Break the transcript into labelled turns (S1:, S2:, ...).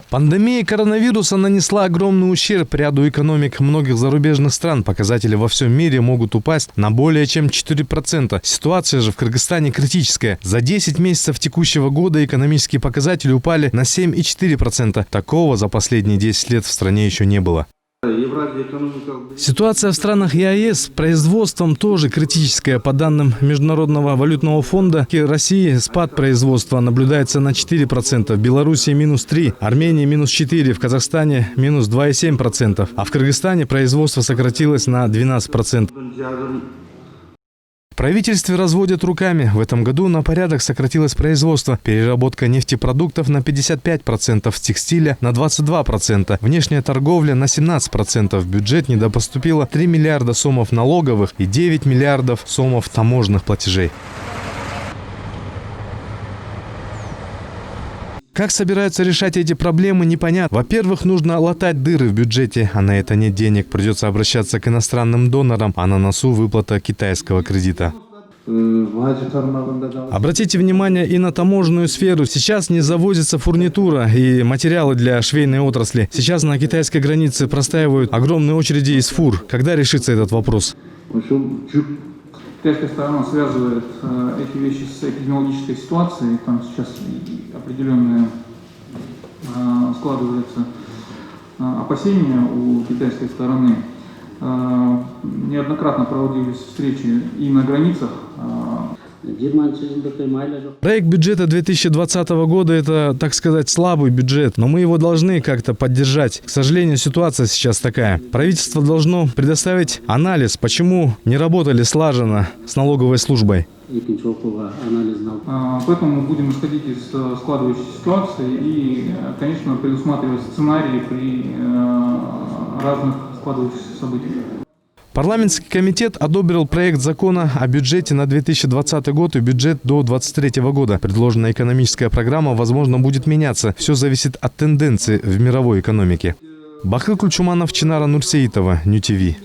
S1: Пандемия коронавируса нанесла огромный ущерб ряду экономик многих зарубежных стран. Показатели во всем мире могут упасть на более чем 4%. Ситуация же в Кыргызстане критическая. За 10 месяцев текущего года экономические показатели упали на 7,4%. Такого за последние 10 лет в стране еще не было. Ситуация в странах ЕАЭС с производством тоже критическая. По данным Международного валютного фонда, в России спад производства наблюдается на 4%, в Беларуси минус 3%, Армении минус 4%, в Казахстане минус 2,7%, а в Кыргызстане производство сократилось на 12%. В правительстве разводят руками. В этом году на порядок сократилось производство. Переработка нефтепродуктов на 55%, текстиля на 22%, внешняя торговля на 17%. В бюджет недопоступило 3 миллиарда сомов налоговых и 9 миллиардов сомов таможенных платежей. Как собираются решать эти проблемы, непонятно. Во-первых, нужно латать дыры в бюджете, а на это нет денег. Придется обращаться к иностранным донорам, а на носу выплата китайского кредита. Обратите внимание и на таможенную сферу. Сейчас не завозится фурнитура и материалы для швейной отрасли. Сейчас на китайской границе простаивают огромные очереди из фур. Когда решится этот вопрос?
S2: Китайская сторона связывает эти вещи с эпидемиологической ситуацией. Там сейчас определенные складываются опасения у китайской стороны. Неоднократно проводились встречи и на границах.
S1: Проект бюджета 2020 года – это, так сказать, слабый бюджет, но мы его должны как-то поддержать. К сожалению, ситуация сейчас такая. Правительство должно предоставить анализ, почему не работали слаженно с налоговой службой.
S2: Поэтому будем исходить из складывающейся ситуации и, конечно, предусматривать сценарии при разных складывающихся событиях.
S1: Парламентский комитет одобрил проект закона о бюджете на 2020 год и бюджет до 2023 года. Предложенная экономическая программа, возможно, будет меняться. Все зависит от тенденций в мировой экономике. Бахыл Кульчуманов, Чинара Нурсеитова, Нью ТВ.